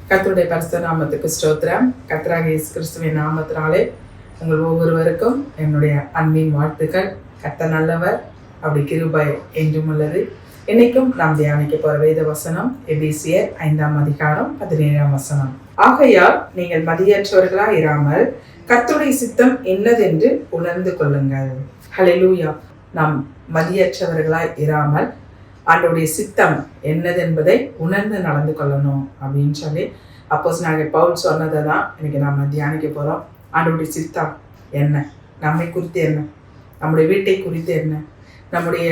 கர்த்தருடைய பரிசுத்த நாமத்துக்கு ஸ்தோத்திரம். கர்த்தராகிய இயேசு கிறிஸ்துவின் நாமத்தினாலே உங்கள் ஒவ்வொருவருக்கும் என்னுடைய அன்பின் வாழ்த்துக்கள். கர்த்தர் நல்லவர், அப்படி கிருபை என்றும் உள்ளது. இன்னைக்கும் நாம் தியானிக்க போற வேத வசனம் எபேசியர் 5ஆம் அதிகாரம் 17ஆம் வசனம். ஆகையால் நீங்கள் மதியற்றவர்களாய் இராமல் கர்த்தருடைய சித்தம் என்னதென்று உணர்ந்து கொள்ளுங்கள். ஹல்லேலூயா. நாம் மதியற்றவர்களாய் இராமல் ஆண்டவருடைய சித்தம் என்னதென்பதை உணர்ந்து நடந்து கொள்ளணும் அப்படின்னு சொல்லி அப்போஸ்தலனாகிய பவுல் சொன்னதை தான் இன்னைக்கு நாம தியானிக்க போறோம். ஆண்டவருடைய சித்தம் என்ன, நம்மை குறித்து என்ன, நம்முடைய வீட்டை குறித்து என்ன, நம்முடைய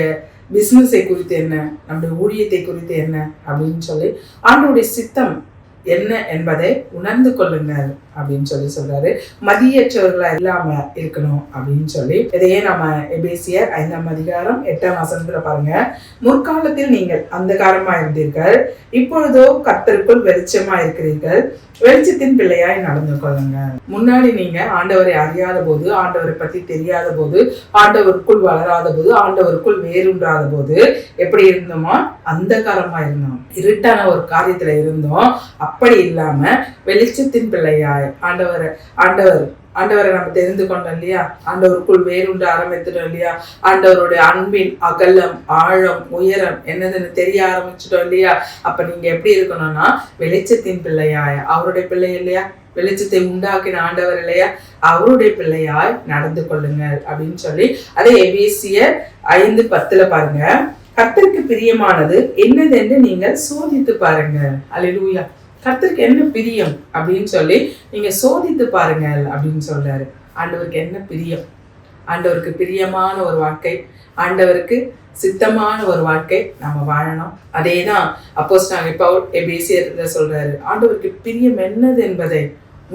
பிஸ்னஸை குறித்து என்ன, நம்முடைய ஊழியத்தை குறித்து என்ன அப்படின்னு சொல்லி ஆண்டவருடைய சித்தம் என்ன என்பதை உணர்ந்து கொள்ளுங்கள் அப்படின்னு சொல்றாரு. மதியற்றவர்களா இல்லாம இருக்கணும் அப்படின்னு சொல்லி இதையே நம்ம எபேசியர் 5ஆம் அதிகாரம் 8ஆம் வசனத்துல பாருங்க. முற்காலத்தில் நீங்கள் அந்தகாரமா இருந்தீர்கள், இப்பொழுதோ கர்த்தருக்குள் வெளிச்சமா இருக்கிறீர்கள், வெளிச்சத்தின் பிள்ளையாய் நடந்து கொள்ளுங்க. முன்னாடி நீங்க ஆண்டவரை அறியாத போது, ஆண்டவரை பத்தி தெரியாத போது, ஆண்டவருக்குள் வளராத போது, ஆண்டவருக்குள் வேறுன்றாத போது எப்படி இருந்தோமோ அந்தகாரமா இருந்தோம், இருட்டான ஒரு காரியத்துல இருந்தோம். அப்படி இல்லாம வெளிச்சத்தின் பிள்ளையாய் ஆண்டவரை நம்ம தெரிந்து கொண்டோம் இல்லையா, ஆண்டவருக்குள் வேறுண்டு ஆரம்பித்துட்டோம் இல்லையா, ஆண்டவருடைய அன்பின் அகலம் ஆழம் உயரம் என்னதுன்னு தெரிய ஆரம்பிச்சிட்டோம் இல்லையா. அப்ப நீங்க எப்படி இருக்கணும்னா வெளிச்சத்தின் பிள்ளையாய், அவருடைய பிள்ளை இல்லையா, வெளிச்சத்தை உண்டாக்கின ஆண்டவர் இல்லையா, அவருடைய பிள்ளையாய் நடந்து கொள்ளுங்கள் அப்படின்னு சொல்லி அதே எபேசியர் 5:10 பாருங்க. கர்த்தருக்கு பிரியமானது என்னதென்று நீங்கள் சோதித்து பாருங்க. அல்லேலூயா. கர்த்தருக்கு என்ன பிரியம் அப்படின்னு சொல்லி நீங்க சோதித்து பாருங்க அப்படின்னு சொல்றாரு. ஆண்டவருக்கு என்ன பிரியம், ஆண்டவருக்கு பிரியமான ஒரு வாழ்க்கை, ஆண்டவருக்கு சித்தமான ஒரு வாழ்க்கை நம்ம வாழணும். அதேதான் அப்போஸ்தலனாகிய பவுல் எபேசியர்ல சொல்றாரு. ஆண்டவருக்கு பிரியம் என்னது என்பதை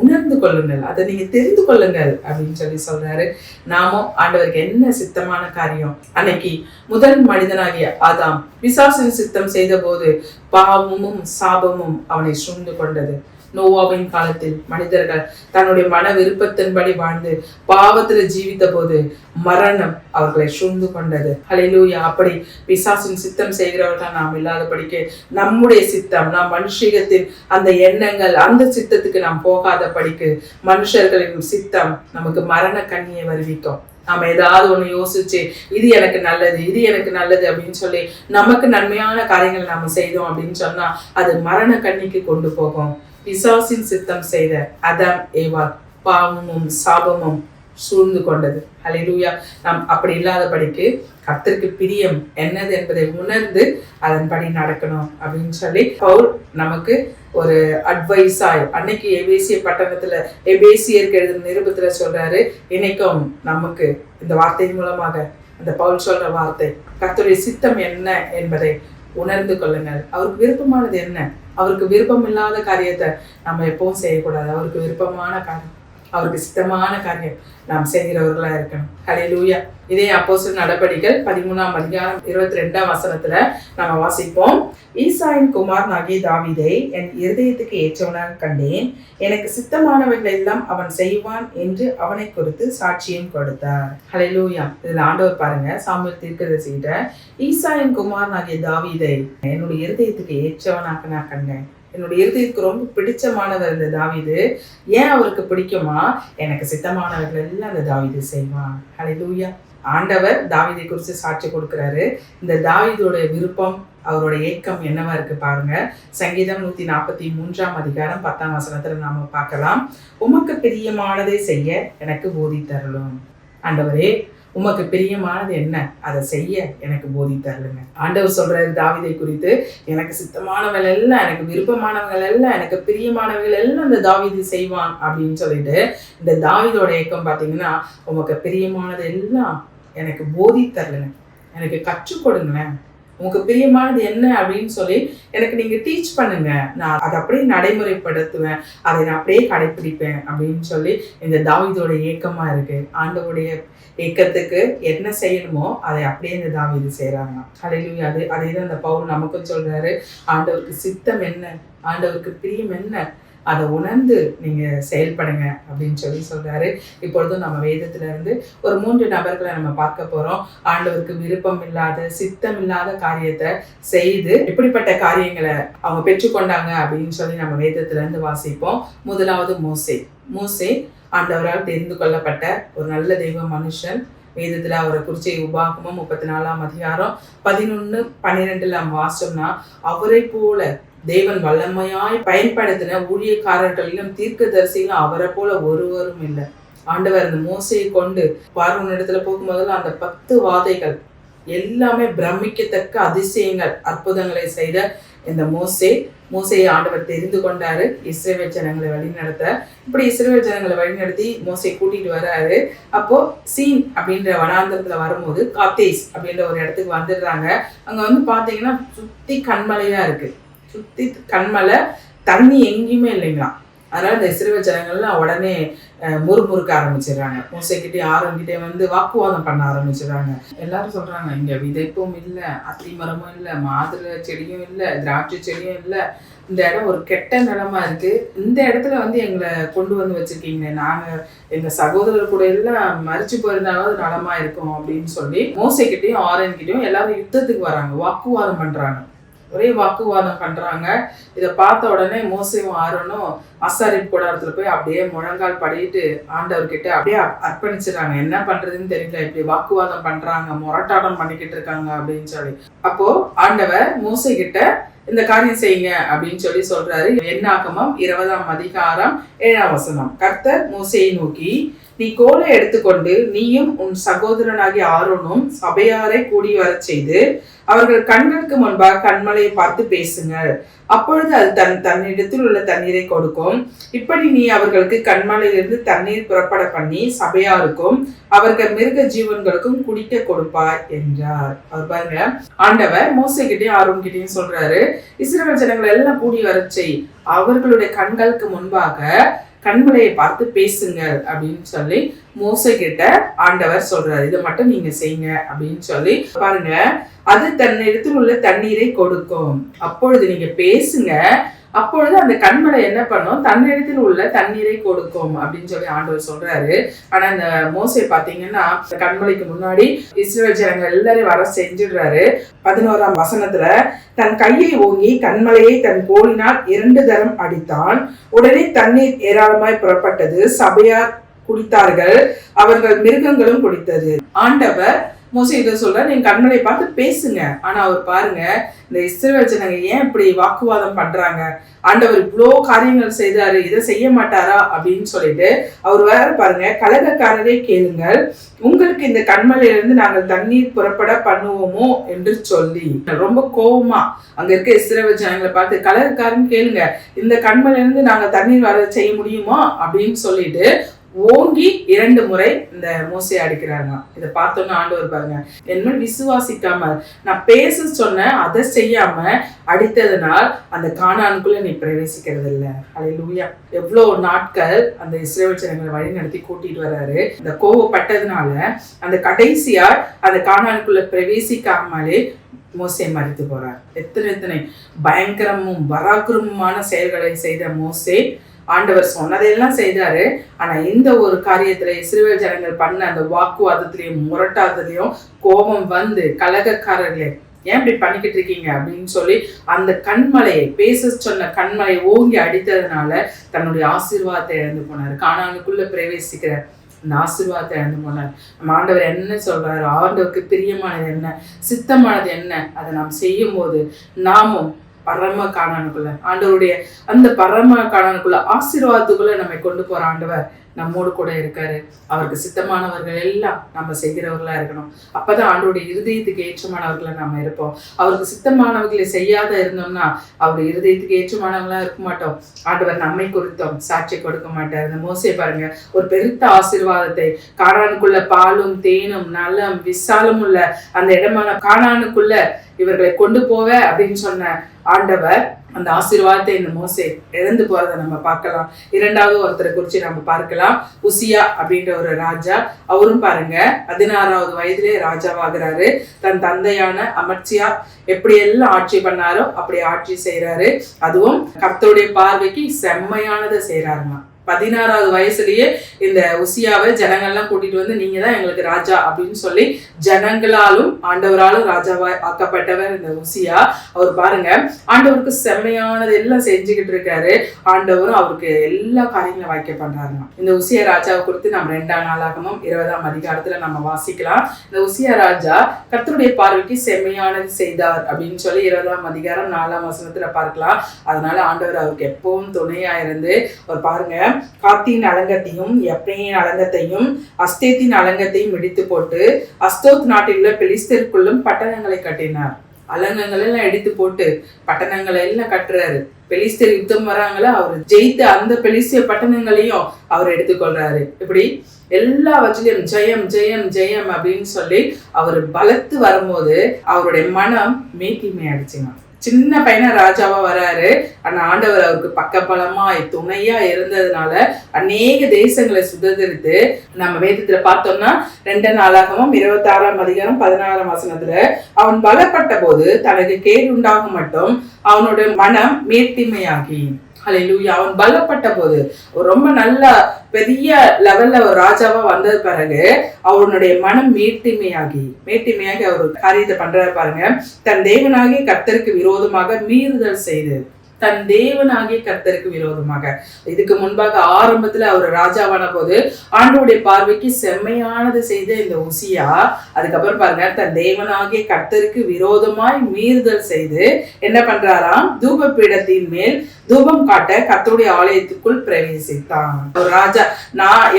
உணர்ந்து கொள்ளுங்கள், அதை நீங்க தெரிந்து கொள்ளுங்கள் அப்படின்னு சொல்லி சொல்றாரு. நாமும் ஆண்டவருக்கு என்ன சித்தமான காரியம், அன்னைக்கு முதல் மனிதனாகிய ஆதாம் பிசாசின் சித்தம் செய்த போது பாவமும் சாபமும் அவனை சூழ்ந்து கொண்டது. நோவாவின் காலத்தில் மனிதர்கள் தன்னுடைய மன விருப்பத்தின்படி வாழ்ந்து பாவத்துல ஜீவித்த போது மரணம் அவர்களை சூழ்ந்து கொண்டது. ஹல்லேலூயா. அப்படி பிசாசின் சித்தம் செய்கிறவர்கள் நாம் இல்லாதபடிக்கு நம்முடைய சித்தம், நாம் மனுஷிகத்தின் அந்த எண்ணங்கள் அந்த சித்தத்துக்கு நாம் போகாதபடிக்கு மனுஷர்களின் சித்தம் நமக்கு மரண கண்ணியை வருவிக்கும். நாம ஏதாவது ஒண்ணு யோசிச்சு இது எனக்கு நல்லது, இது எனக்கு நல்லது அப்படின்னு சொல்லி நமக்கு நன்மையான காரியங்கள் நாம செய்தோம் அப்படின்னு சொன்னா அது மரண கண்ணிக்கு கொண்டு போகும். பிசாசின் சித்தம் செய்த ஆதாம் ஏவாள் பாவமும் சாபமும் சூழ்ந்து கொண்டது. ஹல்லேலூயா. நாம் அப்படி இல்லாதபடிக்கு கர்த்தருக்கு பிரியம் என்னது என்பதை உணர்ந்து அதன்படி நடக்கணும் அப்படின்னு சொல்லி பவுல் நமக்கு ஒரு அட்வைஸாய் அன்னைக்கு எபேசிய பட்டணத்துல எபேசியருக்கு எழுதின நிருபத்துல சொல்றாரு. இன்னைக்கும் நமக்கு இந்த வார்த்தையின் மூலமாக அந்த பவுல் சொல்ற வார்த்தை, கர்த்தருடைய சித்தம் என்ன என்பதை உணர்ந்து கொள்ளுங்கள். அவருக்கு விருப்பமானது என்ன, அவருக்கு விருப்பம் இல்லாத காரியத்தை நம்ம எப்பவும் செய்யக்கூடாது. அவருக்கு விருப்பமான காரியம், அவருக்கு சித்தமான காரியம் நாம் செய்கிறவர்களா இருக்கணும். ஹல்லேலூயா. இதே அப்போஸ்தலர் நடபடிகள் 13ஆம் அதிகாரம் 22ஆம் வசனத்துல நம்ம வாசிப்போம். ஈசாயின் குமாரனாகிய தாவீதை என் இருதயத்துக்கு ஏற்றவனாக கண்டேன், எனக்கு சித்தமானவைகள் எல்லாம் அவன் செய்வான் என்று அவனை குறித்து சாட்சியம் கொடுத்தார். ஹல்லேலூயா. இதுல ஆண்டவர் பாருங்க, சாமுவேல் தீர்க்கதரிசிகிட்ட ஈசாயின் குமாரனாகிய தாவீதை என்னுடைய இருதயத்துக்கு ஏற்றவனாக நான் கண்டேன், என்னுடைய இருதயத்துக்கு ரொம்ப பிடிச்சமானவர் இந்த தாவீது. ஏன் அவருக்கு பிடிக்குமா, எனக்கு சித்தமானவர்கள் எல்லாம் அந்த தாவீது செய்வான். ஹல்லேலூயா. ஆண்டவர் தாவீதை குறித்து சாட்சி கொடுக்கிறாரு. இந்த தாவீதோட விருப்பம், அவரோட ஏக்கம் என்னவா இருக்கு பாருங்க. சங்கீதம் 143ஆம் அதிகாரம் 10ஆம் வசனத்துல நாம பார்க்கலாம். உமக்கு பிரியமானதை செய்ய எனக்கு போதித்தருளும். ஆண்டவரே, உமக்கு பிரியமானது என்ன, அதை செய்ய எனக்கு போதித்தருளுங்க. ஆண்டவர் சொல்றாரு தாவீதை குறித்து, எனக்கு சித்தமானவர்கள் எல்லாம், எனக்கு விருப்பமானவர்கள் எல்லாம், எனக்கு பிரியமானவர்கள் எல்லாம் இந்த தாவீது செய்வான் அப்படின்னு சொல்லிட்டு இந்த தாவீதோட ஏக்கம் பாத்தீங்கன்னா, உமக்கு பிரியமானது எல்லாம் எனக்கு போதித்தருளுங்க, எனக்கு கற்றுக் கொடுங்களேன், உங்களுக்கு பிரியமானது என்ன அப்படின்னு சொல்லி எனக்கு நீங்க டீச் பண்ணுங்க, நான் அதை அப்படியே நடைமுறைப்படுத்துவேன், அதை நான் அப்படியே கடைபிடிப்பேன் அப்படின்னு சொல்லி இந்த தாவீதோட ஏக்கமா இருக்கு. ஆண்டவருடைய ஏக்கத்துக்கு என்ன செய்யணுமோ அதை அப்படியே இந்த தாவீது செய்யறாங்க. ஹல்லேலூயா. அதே தான் இந்த பவுல் நமக்கும் சொல்றாரு. ஆண்டவருக்கு சித்தம் என்ன, ஆண்டவருக்கு பிரியம் என்ன, அதை உணர்ந்து நீங்க செயல்படுங்க அப்படின்னு சொல்றாரு. இப்பொழுதும் நம்ம வேதத்துல இருந்து ஒரு 3 நபர்களை நம்ம பார்க்க போறோம். ஆண்டவருக்கு விருப்பம் இல்லாத சித்தம் இல்லாத காரியத்தை செய்து இப்படிப்பட்ட காரியங்களை அவங்க பெற்றுக்கொண்டாங்க அப்படின்னு சொல்லி நம்ம வேதத்துல இருந்து வாசிப்போம். முதலாவது மோசே ஆண்டவரால் தெரிந்து கொள்ளப்பட்ட ஒரு நல்ல தெய்வ மனுஷன். வேதத்துல அவரை குறிச்சி உபாகமம் 34ஆம் அதிகாரம் 11-12 நம்ம வாசம்னா, அவரை போல தேவன் வல்லமையாய் பயன்படுத்தின ஊழியக்காரர்களிலும் தீர்க்கதரிசிகளும் அவரை போல ஒருவரும் இல்லை. ஆண்டவர் அந்த மோசையை கொண்டு பார்வோன் இடத்துல போகும்போதெல்லாம் அந்த 10 வாதைகள் எல்லாமே பிரமிக்கத்தக்க அதிசயங்கள் அற்புதங்களை செய்த இந்த மோசையை ஆண்டவர் தெரிந்து கொண்டாரு இஸ்ரவேல் ஜனங்களை வழிநடத்த. இப்படி இஸ்ரவேல் ஜனங்களை வழிநடத்தி மோசை கூட்டிட்டு வர்றாரு. அப்போ சீன் அப்படின்ற வனாந்தரத்துல வரும்போது காத்தேஸ் அப்படின்ற ஒரு இடத்துக்கு வந்துடுறாங்க. அங்க வந்து பாத்தீங்கன்னா சுத்தி கண்மலையா இருக்கு, சுத்தி கண்மலை, தண்ணி எங்கேயுமே இல்லைங்களா. அதனால இந்த இஸ்ரவேல் ஜனங்கள்லாம் உடனே முறுமுறுக்க ஆரம்பிச்சிடுறாங்க. மோசைக்கிட்டே ஆரோன்கிட்டே வந்து வாக்குவாதம் பண்ண ஆரம்பிச்சிடுறாங்க. எல்லாரும் சொல்றாங்க, இங்க விதைப்பும் இல்லை, அத்தி மரமும் இல்லை, மாதுளை செடியும் இல்லை, திராட்சை செடியும் இல்லை, இந்த இடம் ஒரு கெட்ட நிலமா இருக்கு. இந்த இடத்துல வந்து எங்களை கொண்டு வந்து வச்சிருக்கீங்க, நாங்க எங்க சகோதரர் கூட எல்லாம் மறிச்சு போயிருந்தாவது நலமா இருக்கும் அப்படின்னு சொல்லி மோசைக்கிட்டையும் ஆரோன்கிட்டையும் எல்லாரும் யுத்தத்துக்கு வராங்க, வாக்குவாதம் பண்றாங்க, ஒரே வாக்குவாதம் பண்றாங்க. இதை பார்த்த உடனே மோசையும் ஆரோனும் ஆசாரிப்பு கூடாரத்துல போய் அப்படியே முழங்கால் படிட்டு ஆண்டவர்கிட்ட அப்படியே அர்ப்பணிச்சிடறாங்க. என்ன பண்றதுன்னு தெரியல, இப்படி வாக்குவாதம் பண்றாங்க, முரட்டாட்டம் பண்ணிக்கிட்டு இருக்காங்க அப்படின்னு சொல்லி. அப்போ ஆண்டவர் மோசை கிட்ட இந்த காரியம் செய்யுங்க அப்படின்னு சொல்லி சொல்றாரு. என்னாகமம் 20ஆம் அதிகாரம் 7ஆம் வசனம். கர்த்தர் மோசையை நோக்கி, நீ கோலை எடுத்துக்கொண்டு நீயும் உன் சகோதரனாகிய ஆரோனும் சபையாரை கூடி வர செய்து அவர்கள் கண்களுக்கு முன்பாக கண்மலையை பார்த்து பேசுங்கள். அப்பொழுது அது தன்னிடத்தில் உள்ள தண்ணீரை கொடுக்கும். இப்படி நீ அவர்களுக்கு கண்மலையிலிருந்து தண்ணீர் புறப்பட பண்ணி சபையாருக்கும் அவர்கள் மிருக ஜீவன்களுக்கும் குடிக்க கொடுப்பார் என்றார். அவர் பாருங்க, ஆண்டவர் மோசைக்கிட்டையும் ஆரோன்கிட்டையும் சொல்றாரு, இஸ்ரவேல் ஜனங்களை எல்லாம் கூடி வர செய், அவர்களுடைய கண்களுக்கு முன்பாக கண்மலையை பார்த்து பேசுங்க அப்படின்னு சொல்லி மோசை கிட்ட ஆண்டவர் சொல்றாரு. இதை மட்டும் நீங்க செய்யுங்க அப்படின்னு சொல்லி பாருங்க, அது தன்னிடத்தில் உள்ள தண்ணீரை கொடுக்கும். அப்பொழுது நீங்க பேசுங்க, அப்பொழுது அந்த கண்மலை என்ன பண்ணும், தன்னிடத்தில் உள்ள தண்ணீரை கொடுக்கும் அப்படின்னு சொல்லி ஆண்டவர் சொல்றாரு. ஆனா இந்த மோசை பாத்தீங்கன்னா கண்மலைக்கு முன்னாடி இஸ்ரவேல் ஜனங்கள் எல்லாரையும் வர செஞ்சிடுறாரு. 11ஆம் வசனத்துல, தன் கையை ஓங்கி கண்மலையை தன் கோலினால் 2 தரம் அடித்தான். உடனே தண்ணீர் ஏராளமாய் புறப்பட்டது, சபையார் குடித்தார்கள், அவர்கள் மிருகங்களும் குடித்தது. ஆண்டவர் மோசே இதை சொல்ற, நீங்க கண்மலை பார்த்து பேசுங்க. ஆனா அவர் பாருங்க, இந்த இஸ்ரவேல் ஜனங்க ஏன் இப்படி வாக்குவாதம் பண்றாங்க, ஆண்டவர் இவ்வளோ காரியங்கள் செய்தாரு, இதை செய்ய மாட்டாரா அப்படின்னு சொல்லிட்டு அவர் வேற பாருங்க, கலகக்காரரே கேளுங்கள், உங்களுக்கு இந்த கண்மலையிலிருந்து நாங்கள் தண்ணீர் புறப்பட பண்ணுவோமோ என்று சொல்லி ரொம்ப கோபமா அங்க இருக்க இஸ்ரவேல் ஜனங்களை பார்த்து, கலகக்காரன் கேளுங்க, இந்த கண்மலையிலிருந்து நாங்கள் தண்ணீர் வர செய்ய முடியுமா அப்படின்னு சொல்லிட்டு ஓங்கி 2 முறை இந்த மோசையை அடிக்கிறாங்க. இதை பார்த்தோன்னு ஆண்டவர் பாருங்க, என்ன விசுவாசிக்காம நான் பேச சொன்ன அதை செய்யாம அடித்ததுனால் அந்த கானானுக்குள்ள நீ பிரவேசிக்கிறது இல்லை. அல்லேலூயா. எவ்வளவு நாட்கள் அந்த இஸ்ரவேல் ஜனங்களை வழி நடத்தி கூட்டிட்டு வர்றாரு. இந்த கோவப்பட்டதுனால அந்த கடைசியா அந்த கானானுக்குள்ள பிரவேசிக்காமலே மோசே மரித்து போறார். எத்தனை பயங்கரமும் பராக்கிரமமான செயல்களை செய்த மோசே ஆண்டவர் சொன்னதையெல்லாம் செய்தாரு. ஆனா இந்த ஒரு காரியத்துல இஸ்ரவேல் ஜனங்கள் பண்ண அந்த வாக்குவாதத்திலையும் முரட்டாதத்திலையும் கோபம் வந்து, கலகக்காரர்களே ஏன் இப்படி பண்ணிக்கிட்டு இருக்கீங்க அப்படின்னு சொல்லி அந்த கண்மலையை பேச சொன்ன கண்மலையை ஓங்கி அடித்ததுனால தன்னுடைய ஆசீர்வாதத்தை இழந்து போனாரு. கானானுக்குள்ள பிரவேசிக்கிற அந்த ஆசீர்வாதத்தை இழந்து போனார். நம்ம ஆண்டவர் என்ன சொல்றாரு, ஆண்டவருக்கு பிரியமானது என்ன, சித்தமானது என்ன, அதை நாம் செய்யும் போது நாமும் பரம காணானுக்குள்ள ஆண்டவருடைய அந்த பரம காணானுக்குள்ள ஆசீர்வாதத்துக்குள்ள நம்மை கொண்டு போற ஆண்டவர் நம்மோடு கூட இருக்காரு. அவருக்கு சித்தமானவர்கள் எல்லாம் நம்ம செய்கிறவர்களா இருக்கணும். அப்பதான் ஆண்டோடைய இருதயத்துக்கு ஏற்றமானவர்களா நாம இருப்போம். அவருக்கு சித்தமானவர்களை செய்யாத இருந்தோம்னா அவருடைய இருதயத்துக்கு ஏற்றமானவங்களா இருக்க மாட்டோம். ஆண்டவர் நம்மை குறித்தோம் சாட்சி கொடுக்க மாட்டார். இந்த மோசே பாருங்க, ஒரு பெருத்த ஆசீர்வாதத்தை, கானானுக்குள்ள பாலும் தேனும் நலம் விசாலம் உள்ள அந்த இடமான கானானுக்குள்ள இவர்களை கொண்டு போவ அப்படின்னு சொன்ன ஆண்டவர் அந்த ஆசீர்வாதத்தை இந்த மோசே இழந்து போறதை நம்ம பார்க்கலாம். இரண்டாவது ஒருத்தரை குறித்து நம்ம பார்க்கலாம். உசியா அப்படின்ற ஒரு ராஜா. அவரும் பாருங்க 16வது வயதிலே ராஜாவாகிறாரு. தன் தந்தையான அமர்சியா எப்படி எல்லாம் ஆட்சி பண்ணாரோ அப்படி ஆட்சி செய்யறாரு. அதுவும் கர்த்தருடைய பார்வைக்கு செம்மையானதை செய்யறாருங்க. 16வது வயசுலயே இந்த உசியாவை ஜனங்கள்லாம் கூட்டிட்டு வந்து நீங்க தான் எங்களுக்கு ராஜா அப்படின்னு சொல்லி ஜனங்களாலும் ஆண்டவராலும் ராஜாவா ஆக்கப்பட்டவர் இந்த உசியா. அவர் பாருங்க ஆண்டவருக்கு செம்மையானது எல்லாம் செஞ்சுக்கிட்டு இருக்காரு. ஆண்டவரும் அவருக்கு எல்லா காரியங்களும் வாய்க்க பண்றாருங்க. இந்த உசியா ராஜாவை குறித்து நம்ம 2ஆம் நாளாகமம் 20ஆம் அதிகாரத்துல நம்ம வாசிக்கலாம். இந்த உசியா ராஜா கர்த்தருடைய பார்வைக்கு செம்மையானது செய்தார் அப்படின்னு சொல்லி 20ஆம் அதிகாரம் 4ஆம் வசனத்துல பார்க்கலாம். அதனால ஆண்டவர் அவருக்கு எப்பவும் துணையா இருந்து அவர் பாருங்க காத்தின் அலங்கத்தையும் எப்ரேயின் அலங்கத்தையும் அஸ்தேத்தின் அலங்கத்தையும் இடித்து போட்டு அஸ்தோத் நாட்டில் உள்ள பெலிஸ்தருக்குள்ளும் பட்டணங்களை கட்டினார். அலங்கங்கள் எல்லாம் இடித்து போட்டு பட்டணங்களை எல்லாம் கட்டுறாரு. பெலிஸ்தர் யுத்தம் வராங்களா, அவர் ஜெயித்த அந்த பெலிஸ்திய பட்டணங்களையும் அவர் எடுத்துக்கொள்றாரு. இப்படி எல்லா வச்சிலையும் ஜெயம் ஜெயம் ஜெயம் அப்படின்னு சொல்லி அவர் பலத்து வரும்போது அவருடைய மனம் மேட்டிமை அடிச்சுங்க. சின்ன பையனா ராஜாவா வராரு. ஆனா ஆண்டவர் அவருக்கு பக்கபலமாய் துணையா இருந்ததுனால அநேக தேசங்களை சுதந்திரித்து நம்ம வேதத்துல பார்த்தோம்னா 2 நாளாகமம் 26ஆம் அதிகாரம் 16ஆம் வசனத்துல அவன் பலப்பட்ட போது தனக்கு கேடு உண்டாக மட்டும் அவனோட மனம் மேட்டிமையாகி ஹல்லேலூயா. அவன் பலப்பட்ட போது ரொம்ப நல்ல பெரிய லெவல்ல ஒரு ராஜாவா வந்தது பிறகு அவனுடைய மனம் மேட்டிமையாகி அவர் காரியத்தை பண்றாரு பாருங்க. தன் தேவனாகிய கர்த்தருக்கு விரோதமாக மீறுதல் செய்து தன் தேவனாகிய கர்த்தருக்கு விரோதமாக. இதுக்கு முன்பாக ஆரம்பத்துல அவர் ராஜாவான போது ஆண்டவருடைய பார்வைக்கு செம்மையானது செய்த இந்த உசியா அதுக்கப்புறம் பாருங்க தன் தேவனாகிய கர்த்தருக்கு விரோதமாய் மீறுதல் செய்து என்ன பண்றாராம், தூப பீடத்தின் மேல் தூபம் காட்ட கர்த்தருடைய ஆலயத்துக்குள் பிரவேசித்தான். ஒரு ராஜா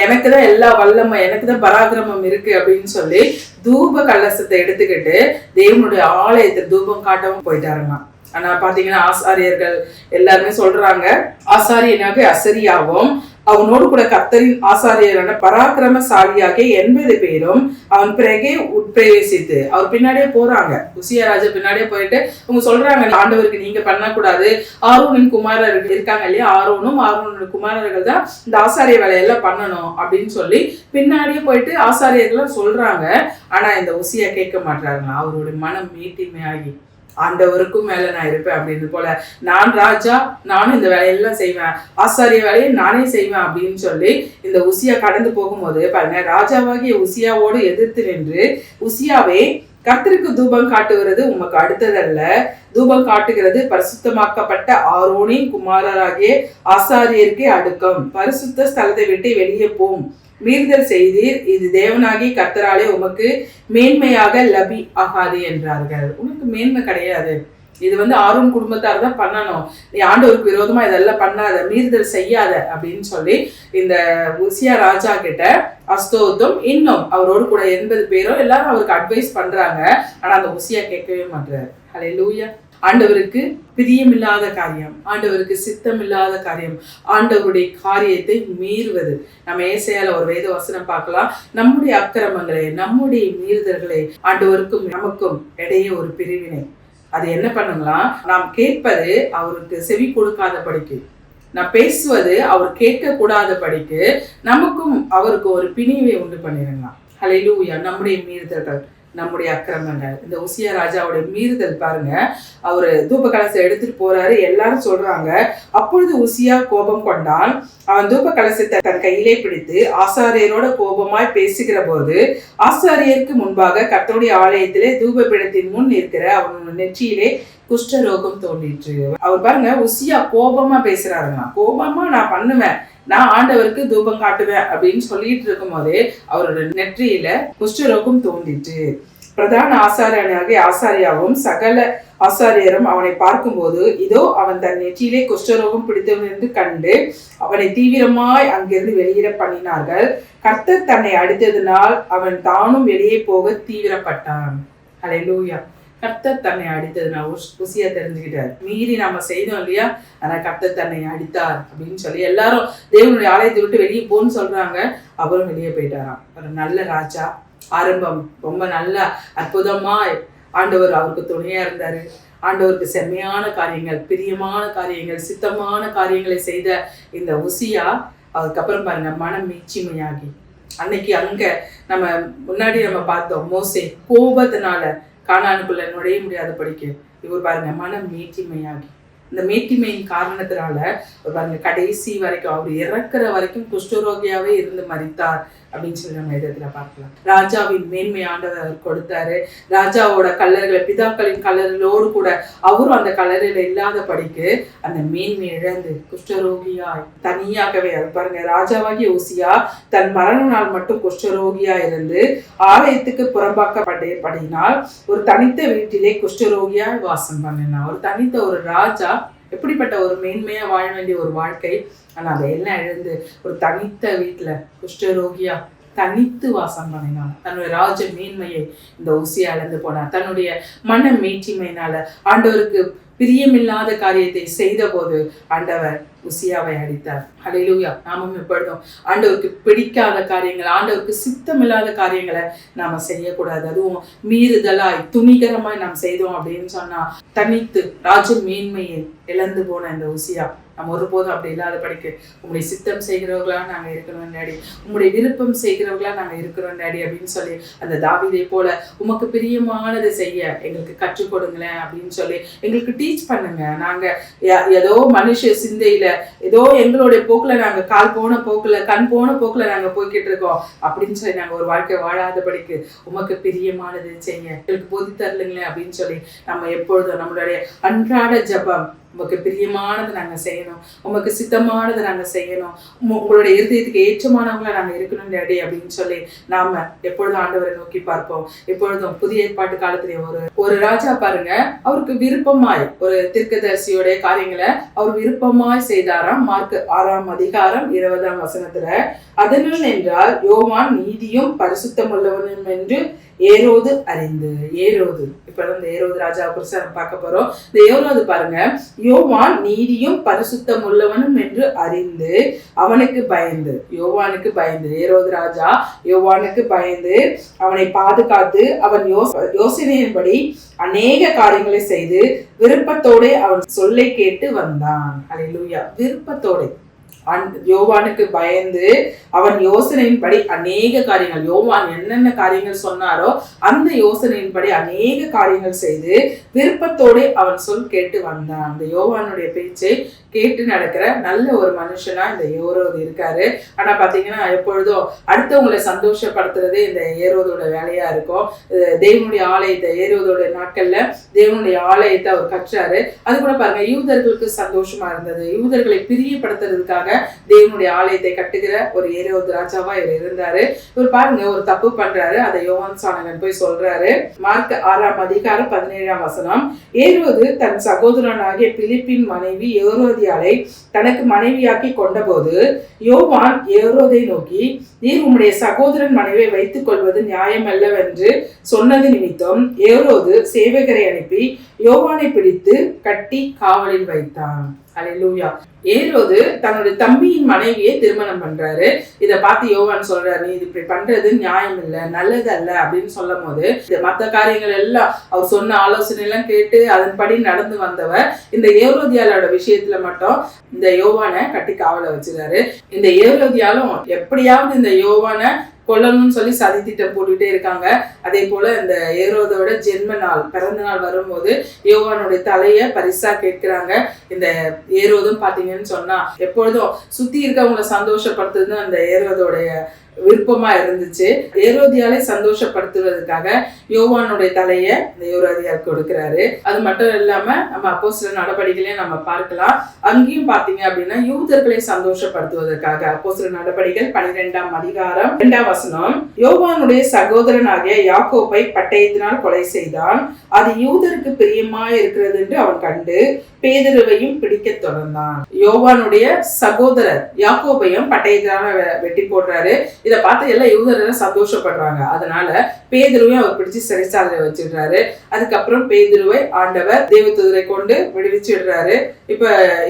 எனக்கு தான் எல்லா வல்லமை எனக்கு தான் பராக்கிரமம் இருக்கு அப்படின்னு சொல்லி தூப கலசத்தை எடுத்துக்கிட்டு தேவனுடைய ஆலயத்தில் தூபம் காட்டவும் போயிட்டாருங்க. ஆனா பாத்தீங்கன்னா ஆசாரியர்கள் எல்லாருமே சொல்றாங்க ஆசாரியனாக அசரியாவும் அவனோடு கூட கர்த்தரின் ஆசாரியரான பராக்கிரமசாலியாக 80 பேரும் அவன் பிறகே உட்பிரவேசித்து அவர் பின்னாடியே போறாங்க. உசியா ராஜா பின்னாடியே போயிட்டு அவங்க சொல்றாங்க ஆண்டவருக்கு நீங்க பண்ணக்கூடாது, ஆரோனின் குமாரர்கள் இருக்காங்க இல்லையா, ஆரோனுடைய குமாரர்கள் தான் இந்த ஆசாரிய வேலையெல்லாம் பண்ணணும் அப்படின்னு சொல்லி பின்னாடியே போயிட்டு ஆசாரியர்கள் சொல்றாங்க. ஆனா இந்த உசியா கேட்க மாட்டாங்க. அவருடைய மனம் மேட்டிமையாகி ஆண்டவருக்கும் மேல நான் இருப்பேன் அப்படின்னு போல நான் ராஜா, நானும் இந்த வேலையெல்லாம் செய்வேன், ஆசாரிய வேலையை நானே செய்வேன் அப்படின்னு சொல்லி இந்த உசியா கடந்து போகும்போது பாருங்க ராஜாவாகிய உசியாவோடு எதிர்த்து நின்று உசியாவே கர்த்தருக்கு தூபம் காட்டுகிறது உமக்கு அடுத்ததல்ல, தூபம் காட்டுகிறது பரிசுத்தமாக்கப்பட்ட ஆரோனின் குமாரராகிய ஆசாரியருக்கே அடுக்கம், பரிசுத்த ஸ்தலத்தை விட்டு வெளியே போம், மீறுதல் செய்தீர், இது தேவனாகி கர்த்தராலே உமக்கு மேன்மையாக லபி ஆகாது என்றார்கள். உனக்கு மேன்மை கிடையாது, இது ஆரோன் குடும்பத்தார் தான் பண்ணணும், நீ ஆண்டவருக்கு விரோதமா இதெல்லாம் பண்ணாத, மீறுதல் செய்யாத அப்படின்னு சொல்லி இந்த உசியா ராஜா கிட்ட அஸ்தோத்தும் இன்னும் அவரோடு கூட 80 பேரும் எல்லாரும் அவருக்கு அட்வைஸ் பண்றாங்க. ஆனா அந்த உசியா கேட்கவே மாட்டாரு. ஹல்லேலூயா. ஆண்டவருக்கு பிரியமில்லாத காரியம், ஆண்டவருக்கு சித்தம் இல்லாத காரியம், ஆண்டவருடைய காரியத்தை மீறுவது. நம்ம ஏசாயால ஒரு வேத வசனம் பார்க்கலாம், நம்முடைய அக்கிரமங்களை நம்முடைய மீறுதல்களை ஆண்டவருக்கும் நமக்கும் இடையே ஒரு பிரிவினை. அது என்ன பண்ணுங்களாம், நாம் கேட்பது அவருக்கு செவி கொடுக்காத படிக்கு, நான் பேசுவது அவர் கேட்க கூடாத படிக்கு நமக்கும் அவருக்கு ஒரு பிணிவை உண்டு பண்ணிருங்களாம். ஹல்லேலூயா. நம்முடைய மீறுதல்கள் நம்முடைய அக்கிரமங்கள். இந்த உசியா ராஜாவுடைய மீறுதல் பாருங்க, அவரு தூப கலசை எடுத்துட்டு போறாரு, எல்லாரும் சொல்றாங்க. அப்பொழுது உசியா கோபம் கொண்டான், அவன் தூப கலசத்தை தன் கையிலே பிடித்து ஆசாரியரோட கோபமாய் பேசுகிற போது ஆசாரியருக்கு முன்பாக கர்த்தருடைய ஆலயத்திலே தூப பீடத்தின் முன் இருக்கிற அவனோட நெற்றியிலே குஷ்டரோகம் தோன்றிற்று. அவர் பாருங்க உசியா கோபமா பேசுறாருங்க, கோபமா நான் பண்ணுவேன், நான் ஆண்டவருக்கு தூபம் காட்டுவேன் அப்படின்னு சொல்லிட்டு இருக்கும் போதே அவரோட நெற்றியில குஷ்டரோகம் தோன்றிட்டு. பிரதான ஆசாரியனாகிய ஆசாரியாவும் சகல ஆசாரியரும் அவனை பார்க்கும்போது இதோ அவன் தன் நெற்றியிலே குஷ்டரோகம் பிடித்தவன் என்று கண்டு அவனை தீவிரமாய் அங்கிருந்து வெளியிட பண்ணினார்கள். கர்த்தர் தன்னை அடித்ததினால் அவன் தானும் வெளியே போக தீவிரப்பட்டான். ஹல்லேலூயா. கர்த்தர் தன்னை அடித்ததுனால உசியா தெரிஞ்சுக்கிட்டார், மீறி நாம செய்தோம் இல்லையா, ஆனா கர்த்தர் தன்னை அடித்தார் அப்படின்னு சொல்லி எல்லாரும் தேவனுடைய ஆலயத்தை விட்டு வெளியே போன்னு சொல்றாங்க. அவரும் வெளியே போயிட்டாராம். ஒரு நல்ல ராஜா, ஆரம்பம் ரொம்ப நல்ல அற்புதமா ஆண்டவர் அவருக்கு துணையா இருந்தாரு. ஆண்டவருக்கு செம்மையான காரியங்கள், பிரியமான காரியங்கள், சித்தமான காரியங்களை செய்த இந்த உசியா அதுக்கப்புறம் பாருங்க மனம் மீட்சிமையாகி, அன்னைக்கு அங்க நம்ம முன்னாடி நம்ம பார்த்தோம் மோசே கோபத்தினால கானானுக்குள்ள நுழைய முடியாத படிக்க, இவர் பாருங்க மனம் மீட்சிமையாகி, இந்த மேட்டிமையின் காரணத்தினால பாருங்க கடைசி வரைக்கும் அவர் இறக்குற வரைக்கும் குஷ்டரோகியாவே இருந்து மரித்தார் அப்படின்னு சொல்லி நம்ம இடத்துல பார்க்கலாம். ராஜாவின் மேன்மை ஆண்டவர் கொடுத்தாரு. ராஜாவோட கல்லறைகளை பிதாக்களின் கல்லறைகளோடு கூட அவரும் அந்த கல்லறையில இல்லாத படிக்கு அந்த மேன்மை இழந்து குஷ்டரோகியாய் தனியாகவே பாருங்க. ராஜாவாகிய உசியா தன் மரண நாள் மட்டும் குஷ்டரோகியா இருந்து ஆலயத்துக்கு புறம்பாக்கப்பட்டபடியினால் ஒரு தனித்த வீட்டிலே குஷ்டரோகியாய் வாசம் பண்ணினான். ஒரு தனித்த ஒரு ராஜா எப்படிப்பட்ட ஒரு மேன்மையா வாழ வேண்டிய ஒரு வாழ்க்கை, ஆனா அதை எல்லாம் இழந்து ஒரு தனித்த வீட்டுல குஷ்டரோகியா தனித்து வாசம் பண்ணினான். தன்னுடைய ராஜ மேன்மையை இந்த உசியா இழந்து போனார். தன்னுடைய மன மேட்சிமையினால ஆண்டவருக்கு பிரியமில்லாத காரியத்தை செய்த போது ஆண்டவர் உசியாவை அடித்தார். ஹல்லேலூயா. நாமும் எப்பொழுதும் ஆண்டவருக்கு பிடிக்காத காரியங்கள், ஆண்டவருக்கு சித்தமில்லாத காரியங்களை நாம செய்யக்கூடாது. அதுவும் மீறுதலாய் துணிகரமாய் நாம் செய்தோம் அப்படின்னு சொன்னா தனித்து ராஜ மேன்மையை இழந்து போன இந்த உசியா நம்ம ஒருபோதும் அப்படி இல்லாத படிக்க உங்களுடைய சித்தம் செய்கிறவர்களா நாங்கள் இருக்கிறோம் டாடி, உங்களுடைய விருப்பம் செய்கிறவர்களா நாங்கள் இருக்கிறோம் டாடி அப்படின்னு சொல்லி அந்த தாவீதை போல உமக்கு பிரியமானதை செய்ய எங்களுக்கு கற்றுக் கொடுங்களேன் அப்படின்னு சொல்லி எங்களுக்கு டீச் பண்ணுங்க. நாங்க ஏதோ மனுஷ சிந்தையில ஏதோ எங்களுடைய போக்குல நாங்க கால் போன போக்குல கண் போன போக்குல நாங்க போய்கிட்டு இருக்கோம் அப்படின்னு சொல்லி நாங்க ஒரு வாழ்க்கை வாழாதபடிக்கு உமக்கு பிரியமானதை செய்ய எங்களுக்கு போதி தரலுங்களேன் அப்படின்னு சொல்லி நம்ம எப்பொழுதும் நம்மளுடைய அன்றாட ஜபம் உமக்கு பிரியமானதை நாங்கள் செய்யணும், உமக்கு சித்தமானதை நாங்கள் செய்யணும், உங்களுடைய இருதயத்துக்கு ஏற்றமானவங்கள நாங்கள் இருக்கணும் டாடி அப்படின்னு சொல்லி நாம எப்பொழுதும் ஆண்டவரை நோக்கி பார்ப்போம். எப்பொழுதும் புதிய ஏற்பாட்டு காலத்திலே ஒரு ராஜா பாருங்க, அவருக்கு விருப்பமாய் ஒரு தீர்க்கதரிசியோடைய காரியங்களை அவர் விருப்பமாய் செய்தாராம். மார்க் 6ஆம் அதிகாரம் 20ஆம் வசனத்துல, அதனுள் என்றால் யோவான் நீதியும் பரிசுத்தம் உள்ளவனும் என்று ஏரோது அறிந்து. ஏரோது இப்பதான் இந்த ஏரோது ராஜாவை குறிச்சு நம்ம பார்க்க போறோம். இந்த ஏரோது பாருங்க, யோவான் நீதியும் பரிசுத்தம் உள்ளவனும் என்று அறிந்து அவனுக்கு பயந்து, யோவானுக்கு பயந்து, ஏரோது ராஜா யோவானுக்கு பயந்து அவனை பாதுகாத்து அவன் யோசனையின்படி அநேக காரியங்களை செய்து விருப்பத்தோட அவன் சொல்லை கேட்டு வந்தான். அல்லேலூயா. விருப்பத்தோட யோவானுக்கு பயந்து அவன் யோசனையின்படி அநேக காரியங்கள், யோவான் என்னென்ன காரியங்கள் சொன்னாரோ அந்த யோசனையின்படி அநேக காரியங்கள் செய்து விருப்பத்தோடு அவன் சொல் கேட்டு வந்தான். அந்த யோவானுடைய பேச்சை கேட்டு நடக்கிற நல்ல ஒரு மனுஷனா இந்த ஏரோது இருக்காரு. ஆனா பாத்தீங்கன்னா எப்பொழுதும் அடுத்தவங்களை சந்தோஷப்படுத்துறதே இந்த ஏரோதோட வேலையா இருக்கும். தேவனுடைய ஆலயத்தை, ஏரோதோட நாட்கள்ல தேவனுடைய ஆலயத்தை அவர் கற்றாரு. அது கூட பாருங்க யூதர்களுக்கு சந்தோஷமா இருந்தது. யூதர்களை பிரியப்படுத்துறதுக்காக தேவனுடைய ஆலயத்தை கட்டுகிற ஒரு ஏரோது ராஜாவா இவர் இருந்தாரு. இவர் பாருங்க ஒரு தப்பு பண்றாரு. அதை யோவான் சாணகன் போய் சொல்றாரு. மார்க் 6ஆம் அதிகாரம் 17ஆம் வசனம், ஏரோது தன் சகோதரனாகிய பிலிப்பின் மனைவி ஏரோதியாளை தனக்கு மனைவியாக்கி கொண்டபோது யோவான் ஏரோதை நோக்கி, நீர் உம்முடைய சகோதரன் மனைவியை வைத்துக் கொள்வது நியாயமல்லவென்று சொன்னது நிமித்தம் ஏரோது சேவகரை அனுப்பி யோவானை பிடித்து கட்டி காவலில் வைத்தான். அல்லேலூயா. ஏரோது தன்னுடைய தம்பியின் மனைவியை திருமணம் பண்றாரு. இதை பார்த்து யோவான் சொல்றாரு, நீ இப்படி பண்றது நியாயம் இல்லை, நல்லது அல்ல அப்படின்னு சொல்லும் போது மற்ற காரியங்கள் எல்லாம் அவர் சொன்ன ஆலோசனை எல்லாம் கேட்டு அதன்படி நடந்து வந்தவர் இந்த ஏரோதியாலோட விஷயத்துல மட்டும் இந்த யோவானை கட்டி காவலை வச்சிருக்காரு. இந்த ஏரோதியாலும் எப்படியாவது இந்த யோவானை கொல்லணும்னு சொல்லி சதி திட்டம் போட்டுட்டே இருக்காங்க. அதே போல இந்த ஏரோதோட ஜென்ம நாள், பிறந்த நாள் வரும்போது யோவானுடைய தலையை பரிசா கேட்கிறாங்க. இந்த ஏரோதும் பாத்தீங்கன்னு சொன்னா எப்பொழுதும் சுத்தி இருக்கவங்களை சந்தோஷப்படுத்துறது அந்த ஏரோதோடைய விருப்பமா இருந்துச்சு. ஏரோதியாலை சந்தோஷப்படுத்துவதற்காக யோவானுடைய தலையை இந்த ஏரோதியாவுக்கு கொடுக்கிறாரு. அது மட்டும் இல்லாம நம்ம அப்போஸ்தலர் நடபடிகளையும் நம்ம பார்க்கலாம். அங்கேயும் பாத்தீங்க அப்படின்னா யூதர்களை சந்தோஷப்படுத்துவதற்காக அப்போஸ்தலர் நடபடிகள் 12ஆம் அதிகாரம் 2ஆம் வசனம், யோவானுடைய சகோதரனாகிய யாக்கோபை பட்டயத்தினால் கொலை செய்தான். அது யூதருக்கு பிரியமாய் இருக்கிறது என்று அவன் கண்டு பேதுருவையும் பிடிக்க தொடர்ந்தான். யோவானுடைய சகோதரர் யாக்கோபையும் பட்டயத்தினால வெட்டி போடுறாரு. இதை பார்த்து எல்லா யூதர்களும் சந்தோஷப்படுறாங்க. அதனால பேதுருவையும் அவர் பிடிச்சு சிறைச்சாலையில வச்சிடுறாரு. அதுக்கப்புறம் பேதுருவை ஆண்டவர் தேவதூதரை கொண்டு விடுவிச்சு விடுறாரு. இப்ப